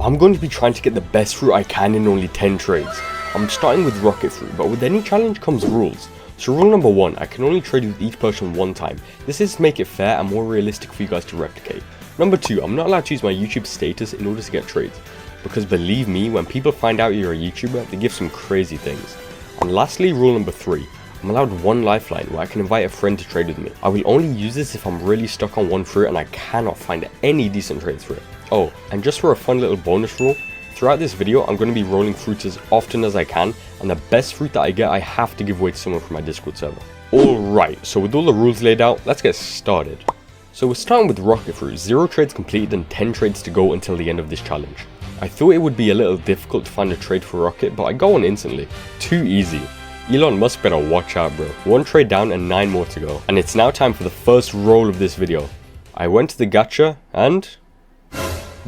I'm going to be trying to get the best fruit I can in only 10 trades. I'm starting with rocket fruit, but with any challenge comes rules. So rule number 1, I can only trade with each person one time. This is to make it fair and more realistic for you guys to replicate. Number 2, I'm not allowed to use my YouTube status in order to get trades. Because believe me, when people find out you're a YouTuber, they give some crazy things. And lastly, rule number 3, I'm allowed one lifeline where I can invite a friend to trade with me. I will only use this if I'm really stuck on one fruit and I cannot find any decent trades for it. Oh, and just for a fun little bonus rule, throughout this video I'm going to be rolling fruits as often as I can, and the best fruit that I get I have to give away to someone from my Discord server. Alright, so with all the rules laid out, let's get started. So we're starting with rocket fruit, 0 trades completed and 10 trades to go until the end of this challenge. I thought it would be a little difficult to find a trade for rocket, but I got one instantly. Too easy. Elon Musk better watch out, bro. 1 trade down and 9 more to go. And it's now time for the first roll of this video. I went to the gacha and...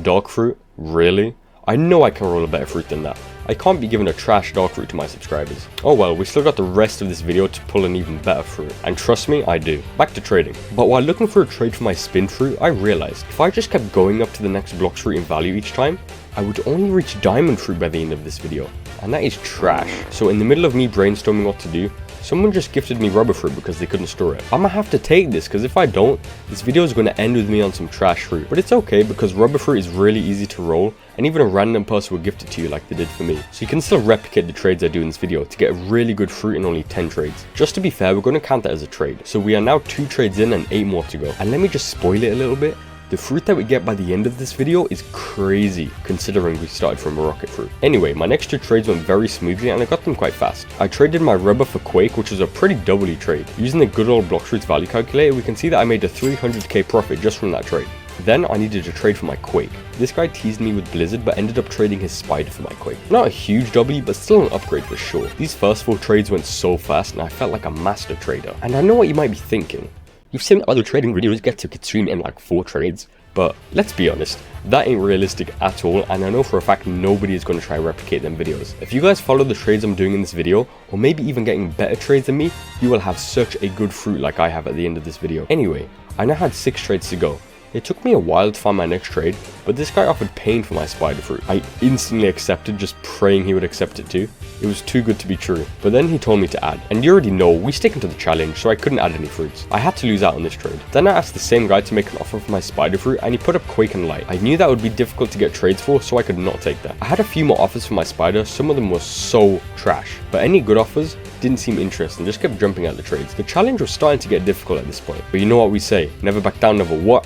dog fruit? Really? I know I can roll a better fruit than that. I can't be giving a trash dog fruit to my subscribers. Oh well, we still got the rest of this video to pull an even better fruit. And trust me, I do. Back to trading. But while looking for a trade for my spin fruit, I realized if I just kept going up to the next Blox fruit in value each time, I would only reach diamond fruit by the end of this video. And that is trash. So in the middle of me brainstorming what to do, someone just gifted me rubber fruit because they couldn't store it. I'ma have to take this because if I don't, this video is going to end with me on some trash fruit. But it's okay because rubber fruit is really easy to roll, and even a random person will gift it to you like they did for me. So you can still replicate the trades I do in this video to get a really good fruit in only 10 trades. Just to be fair, we're going to count that as a trade. So we are now 2 trades in and 8 more to go. And let me just spoil it a little bit. The fruit that we get by the end of this video is crazy, considering we started from a rocket fruit. Anyway, my next 2 trades went very smoothly and I got them quite fast. I traded my rubber for Quake, which was a pretty doubly trade. Using the good old Blox fruits value calculator, we can see that I made a 300k profit just from that trade. Then I needed to trade for my Quake. This guy teased me with Blizzard but ended up trading his Spider for my Quake. Not a huge W, but still an upgrade for sure. These first 4 trades went so fast and I felt like a master trader. And I know what you might be thinking. You've seen other trading videos get to kitsune in like 4 trades. But let's be honest, that ain't realistic at all, and I know for a fact nobody is going to try and replicate them videos. If you guys follow the trades I'm doing in this video, or maybe even getting better trades than me, you will have such a good fruit like I have at the end of this video. Anyway, I now had 6 trades to go. It took me a while to find my next trade, but this guy offered pain for my spider fruit. I instantly accepted, just praying he would accept it too. It was too good to be true. But then he told me to add. And you already know, we stick into the challenge, so I couldn't add any fruits. I had to lose out on this trade. Then I asked the same guy to make an offer for my spider fruit, and he put up Quake and Light. I knew that would be difficult to get trades for, so I could not take that. I had a few more offers for my spider, some of them were so trash. But any good offers didn't seem interesting, just kept jumping at the trades. The challenge was starting to get difficult at this point. But you know what we say, never back down, never what?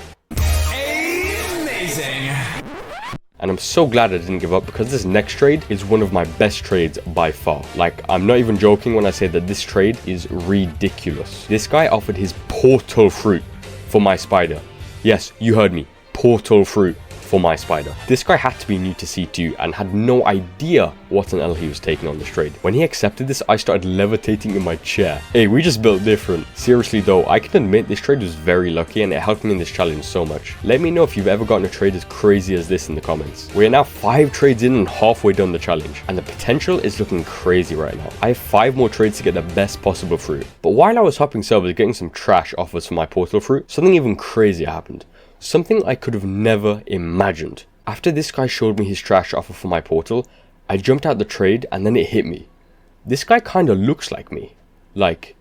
And I'm so glad I didn't give up because this next trade is one of my best trades by far. Like, I'm not even joking when I say that this trade is ridiculous. This guy offered his portal fruit for my spider. Yes, you heard me. Portal fruit for my spider. This guy had to be new to C2 and had no idea what an L he was taking on this trade. When he accepted this, I started levitating in my chair. Hey, we just built different. Seriously though, I can admit this trade was very lucky and it helped me in this challenge so much. Let me know if you've ever gotten a trade as crazy as this in the comments. We are now 5 trades in and halfway done the challenge, and the potential is looking crazy right now. I have 5 more trades to get the best possible fruit. But while I was hopping servers getting some trash offers for my portal fruit, something even crazier happened. Something I could have never imagined. After this guy showed me his trash offer for my portal, I jumped out the trade and then it hit me. This guy kinda looks like me. Like,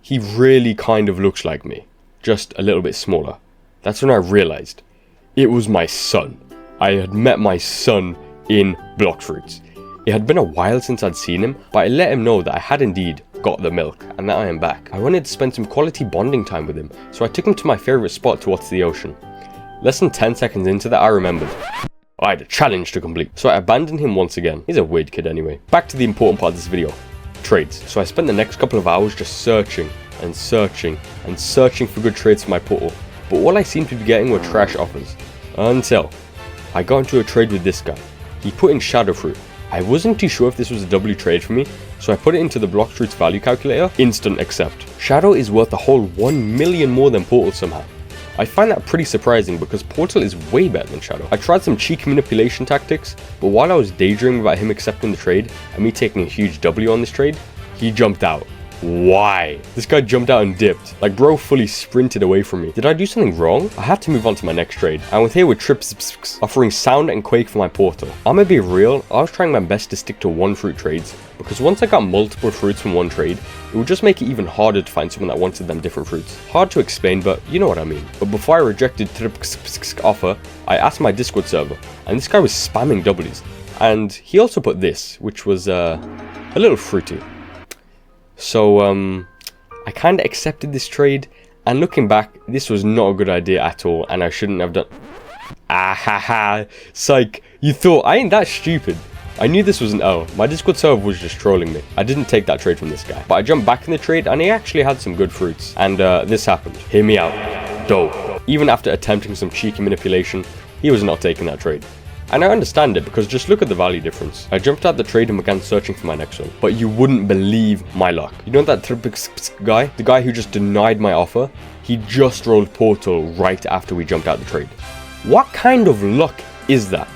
he really kind of looks like me. Just a little bit smaller. That's when I realized it was my son. I had met my son in Blox fruits. It had been a while since I'd seen him, but I let him know that I had indeed got the milk, and now I am back. I wanted to spend some quality bonding time with him, so I took him to my favourite spot to watch the ocean. Less than 10 seconds into that, I remembered I had a challenge to complete, so I abandoned him once again. He's a weird kid anyway. Back to the important part of this video, trades. So I spent the next couple of hours just searching and searching and searching for good trades for my portal, but all I seemed to be getting were trash offers. Until I got into a trade with this guy. He put in shadow fruit. I wasn't too sure if this was a W trade for me, so I put it into the Blox fruits value calculator, instant accept. Shadow is worth a whole 1 million more than portal somehow. I find that pretty surprising because Portal is way better than Shadow. I tried some cheeky manipulation tactics, but while I was daydreaming about him accepting the trade and me taking a huge W on this trade, he jumped out. Why? This guy jumped out and dipped. Like, bro fully sprinted away from me. Did I do something wrong? I had to move on to my next trade. And with here with Trips offering Sound and Quake for my portal. I'm gonna be real, I was trying my best to stick to one fruit trades, because once I got multiple fruits from one trade, it would just make it even harder to find someone that wanted them different fruits. Hard to explain, but you know what I mean. But before I rejected Trips offer, I asked my Discord server, and this guy was spamming W's. And he also put this, which was a little fruity. So, I kind of accepted this trade, and looking back, this was not a good idea at all, and I shouldn't have done... Ah ha ha, psych, you thought, I ain't that stupid. I knew this was an L. My Discord server was just trolling me. I didn't take that trade from this guy, but I jumped back in the trade, and he actually had some good fruits. And this happened. Hear me out. Dope. Even after attempting some cheeky manipulation, he was not taking that trade. And I understand it, because just look at the value difference. I jumped out the trade and began searching for my next one. But you wouldn't believe my luck. You know that guy? The guy who just denied my offer? He just rolled Portal right after we jumped out the trade. What kind of luck is that?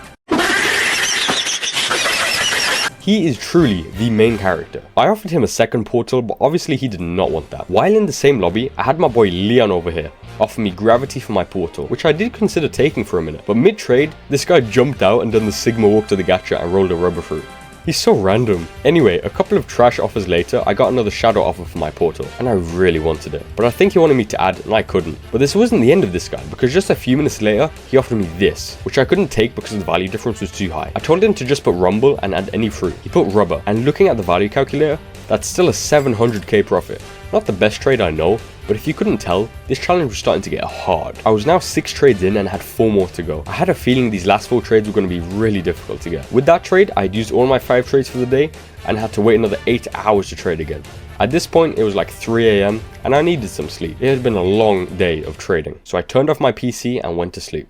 He is truly the main character. I offered him a second portal, but obviously he did not want that. While in the same lobby, I had my boy Leon over here offer me gravity for my portal, which I did consider taking for a minute. But mid-trade, this guy jumped out and done the Sigma walk to the gacha and rolled a rubber fruit. He's so random. Anyway, a couple of trash offers later, I got another shadow offer for my portal, and I really wanted it. But I think he wanted me to add, and I couldn't. But this wasn't the end of this guy, because just a few minutes later, he offered me this, which I couldn't take because the value difference was too high. I told him to just put rumble and add any fruit. He put rubber, and looking at the value calculator, that's still a 700k profit. Not the best trade I know, but if you couldn't tell, this challenge was starting to get hard. I was now 6 trades in and had 4 more to go. I had a feeling these last 4 trades were going to be really difficult to get. With that trade, I had used all my 5 trades for the day and had to wait another 8 hours to trade again. At this point, it was like 3 AM and I needed some sleep. It had been a long day of trading, so I turned off my PC and went to sleep.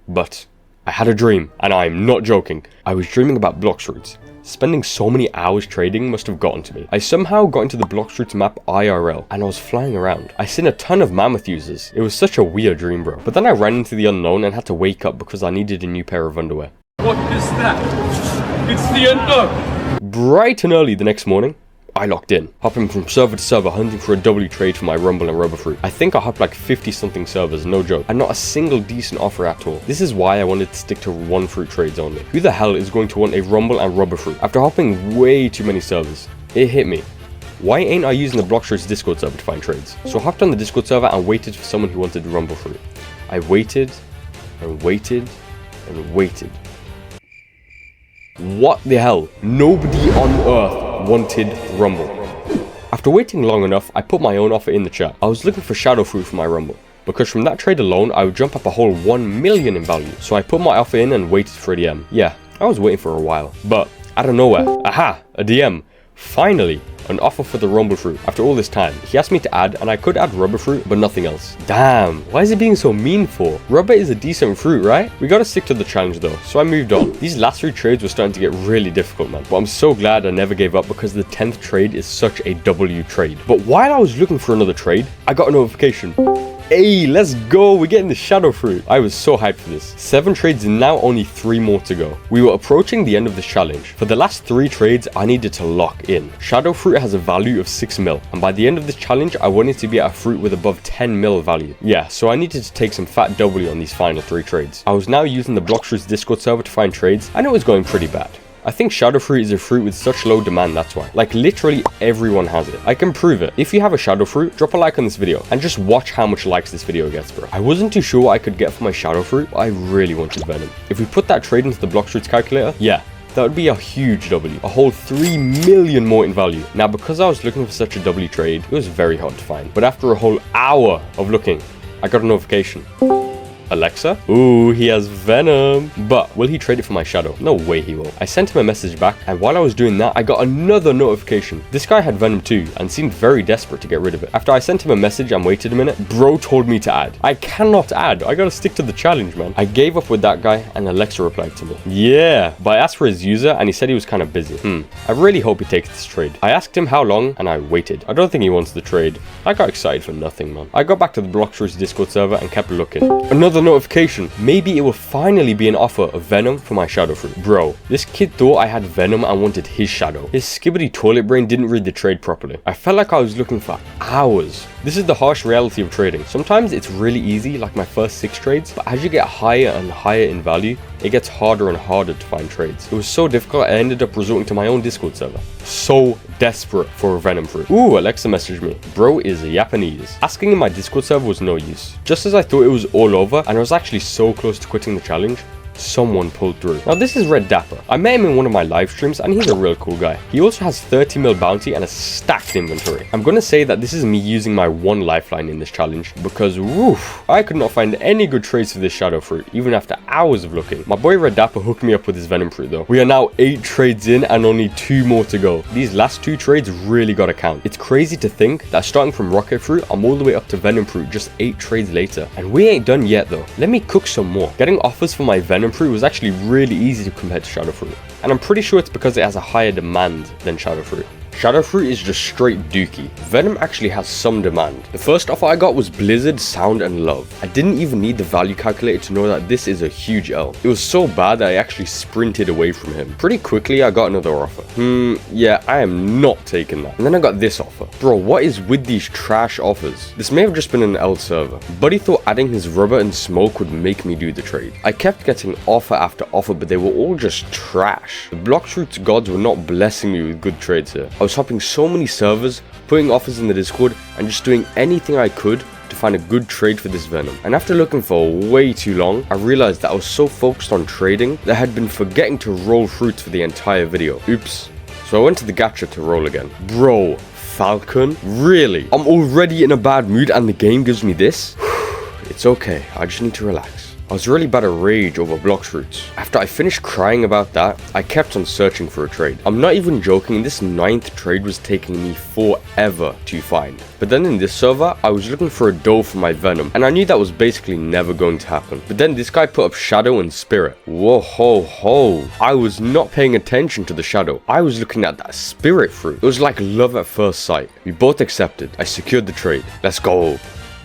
But I had a dream, and I'm not joking. I was dreaming about Blox routes. Spending so many hours trading must have gotten to me. I somehow got into the Blox routes map IRL, and I was flying around. I seen a ton of mammoth users. It was such a weird dream, bro. But then I ran into the unknown and had to wake up because I needed a new pair of underwear. What is that? It's the unknown! Bright and early the next morning, I locked in, hopping from server to server, hunting for a W trade for my rumble and rubber fruit. I think I hopped like 50 something servers, no joke, and not a single decent offer at all. This is why I wanted to stick to 1 fruit trades only. Who the hell is going to want a rumble and rubber fruit? After hopping way too many servers, it hit me. Why ain't I using the Blox routes Discord server to find trades? So I hopped on the Discord server and waited for someone who wanted rumble fruit. I waited, and waited, and waited. What the hell? Nobody on earth wanted rumble. After waiting long enough, I put my own offer in the chat. I was looking for shadow fruit for my rumble, because from that trade alone, I would jump up a whole 1 million in value. So I put my offer in and waited for a DM. Yeah, I was waiting for a while. But out of nowhere, aha, a DM. Finally, an offer for the rumble fruit. After all this time, he asked me to add, and I could add rubber fruit, but nothing else. Damn, why is he being so mean for? Rubber is a decent fruit, right? We gotta stick to the challenge though, so I moved on. These last 3 trades were starting to get really difficult, man. But I'm so glad I never gave up, because the 10th trade is such a W trade. But while I was looking for another trade, I got a notification. Hey, let's go, we're getting the shadow fruit. I was so hyped for this. 7 trades and now only 3 more to go. We were approaching the end of this challenge. For the last 3 trades, I needed to lock in. Shadow fruit has a value of 6 mil, and by the end of this challenge, I wanted to be at a fruit with above 10 mil value. Yeah, so I needed to take some fat W on these final 3 trades. I was now using the Blox routes Discord server to find trades, and it was going pretty bad. I think shadow fruit is a fruit with such low demand, that's why. Like, literally everyone has it. I can prove it. If you have a shadow fruit, drop a like on this video and just watch how much likes this video gets, bro. I wasn't too sure what I could get for my shadow fruit, but I really wanted venom. If we put that trade into the Blox routes calculator, yeah, that would be a huge W, a whole 3 million more in value. Now, because I was looking for such a W trade, it was very hard to find. But after a whole hour of looking, I got a notification. Alexa? Ooh, he has venom. But will he trade it for my shadow? No way he will. I sent him a message back, and while I was doing that, I got another notification. This guy had venom too, and seemed very desperate to get rid of it. After I sent him a message and waited a minute, bro told me to add. I cannot add. I gotta stick to the challenge, man. I gave up with that guy, and Alexa replied to me. Yeah, but I asked for his user, and he said he was kind of busy. I really hope he takes this trade. I asked him how long, and I waited. I don't think he wants the trade. I got excited for nothing, man. I got back to the Blox routes Discord server and kept looking. Another notification. Maybe it will finally be an offer of Venom for my Shadow Fruit. Bro, this kid thought I had Venom and wanted his Shadow. His skibbity toilet brain didn't read the trade properly. I felt like I was looking for hours. This is the harsh reality of trading. Sometimes it's really easy, like my first 6 trades, but as you get higher and higher in value, it gets harder and harder to find trades. It was so difficult, I ended up resorting to my own Discord server. So desperate for a Venom Fruit. Ooh, Alexa messaged me. Bro is Japanese. Asking in my Discord server was no use. Just as I thought it was all over, and I was actually so close to quitting the challenge, someone pulled through. Now this is Red Dapper. I met him in one of my live streams and he's a real cool guy. He also has 30 mil bounty and a stacked inventory. I'm gonna say that this is me using my one lifeline in this challenge because woof, I could not find any good trades for this Shadow Fruit even after hours of looking. My boy Red Dapper hooked me up with his Venom Fruit though. We are now 8 trades in and only 2 more to go. These last 2 trades really gotta count. It's crazy to think that starting from Rocket Fruit, I'm all the way up to Venom Fruit just 8 trades later. And we ain't done yet though. Let me cook some more. Getting offers for my Venom Fruit was actually really easy to compare to Shadow Fruit, and I'm pretty sure it's because it has a higher demand than Shadow Fruit. Shadow Fruit is just straight dookie. Venom actually has some demand. The first offer I got was Blizzard, Sound and Love. I didn't even need the value calculator to know that this is a huge L. It was so bad that I actually sprinted away from him. Pretty quickly I got another offer. Yeah, I am not taking that. And then I got this offer. Bro, what is with these trash offers? This may have just been an L server. Buddy thought adding his rubber and smoke would make me do the trade. I kept getting offer after offer, but they were all just trash. The Blox Fruit's gods were not blessing me with good trades here. I was hopping so many servers, putting offers in the Discord, and just doing anything I could to find a good trade for this Venom. And after looking for way too long, I realized that I was so focused on trading that I had been forgetting to roll fruits for the entire video. Oops. So I went to the gacha to roll again. Bro, Falcon? Really? I'm already in a bad mood and the game gives me this? It's okay, I just need to relax. I was really bad at rage over Blox Fruits. After I finished crying about that, I kept on searching for a trade. I'm not even joking, this 9th trade was taking me forever to find. But then in this server, I was looking for a doe for my Venom, and I knew that was basically never going to happen. But then this guy put up Shadow and Spirit. Whoa ho ho. I was not paying attention to the Shadow. I was looking at that Spirit Fruit. It was like love at first sight. We both accepted. I secured the trade. Let's go.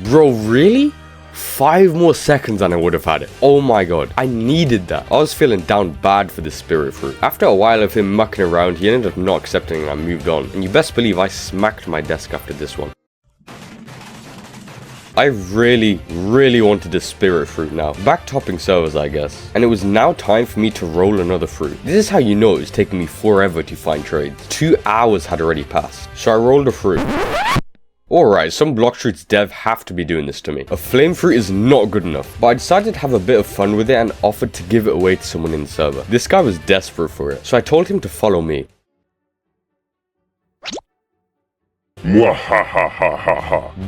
Bro, really? 5 more seconds and I would have had it. Oh my god, I needed that. I was feeling down bad for this Spirit Fruit. After a while of him mucking around, he ended up not accepting and I moved on. And you best believe I smacked my desk after this one. I really wanted a Spirit Fruit now. Back topping servers, I guess. And it was now time for me to roll another fruit. This is how you know it was taking me forever to find trades. 2 hours had already passed. So I rolled a fruit. Alright, some Blox Fruits dev have to be doing this to me. A flame fruit is not good enough, but I decided to have a bit of fun with it and offered to give it away to someone in the server. This guy was desperate for it, so I told him to follow me.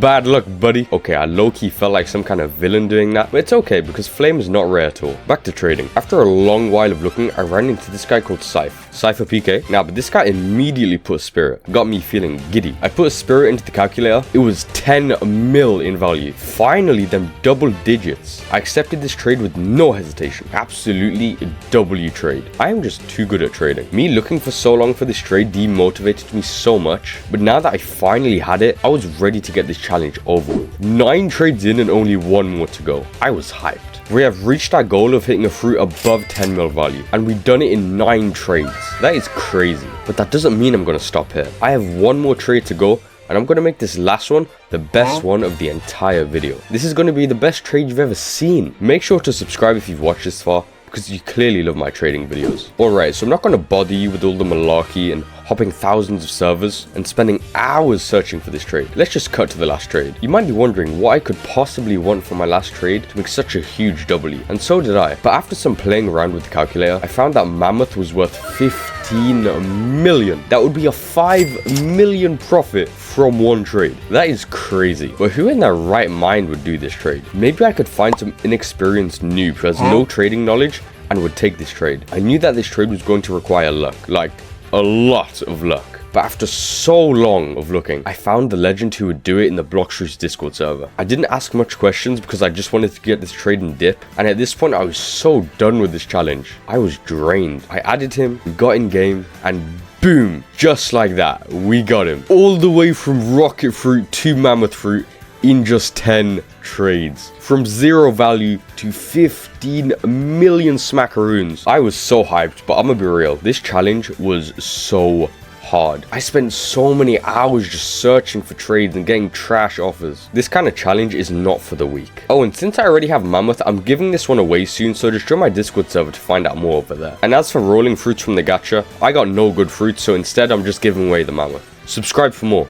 Bad luck, buddy. Okay, I low-key felt like some kind of villain doing that, but it's okay because flame is not rare at all. Back to trading. After a long while of looking, I ran into this guy called Cypher PK. Now, but this guy immediately put a spirit. Got me feeling giddy. I put a spirit into the calculator. It was 10 mil in value. Finally, them double digits. I accepted this trade with no hesitation. Absolutely a W trade. I am just too good at trading. Me looking for so long for this trade demotivated me so much, but now that I finally had it, I was ready to get this challenge over with. 9 trades in and only 1 more to go. I was hyped. We have reached our goal of hitting a fruit above 10 mil value, and we've done it in 9 trades. That is crazy, but that doesn't mean I'm going to stop here. I have 1 more trade to go, and I'm going to make this last one the best one of the entire video. This is going to be the best trade you've ever seen. Make sure to subscribe if you've watched this far, because you clearly love my trading videos. Alright, so I'm not going to bother you with all the malarkey and hopping thousands of servers and spending hours searching for this trade. Let's just cut to the last trade. You might be wondering what I could possibly want for my last trade to make such a huge W, and so did I. But after some playing around with the calculator, I found that Mammoth was worth 15 million. That would be a 5 million profit from 1 trade. That is crazy. But who in their right mind would do this trade? Maybe I could find some inexperienced noob who has no trading knowledge and would take this trade. I knew that this trade was going to require luck, like a lot of luck. But after so long of looking, I found the legend who would do it in the Blox Fruits Discord server. I didn't ask much questions because I just wanted to get this trade and dip, and at this point I was so done with this challenge. I was drained. I added him, we got in game, and boom, just like that, we got him. All the way from Rocket Fruit to Mammoth Fruit in just 10 trades. From 0 value to 15 million smackaroons. I was so hyped, but I'm gonna be real. This challenge was so hard. I spent so many hours just searching for trades and getting trash offers. This kind of challenge is not for the weak. Oh, and since I already have Mammoth, I'm giving this one away soon, so just join my Discord server to find out more over there. And as for rolling fruits from the gacha, I got no good fruits, so instead I'm just giving away the Mammoth. Subscribe for more.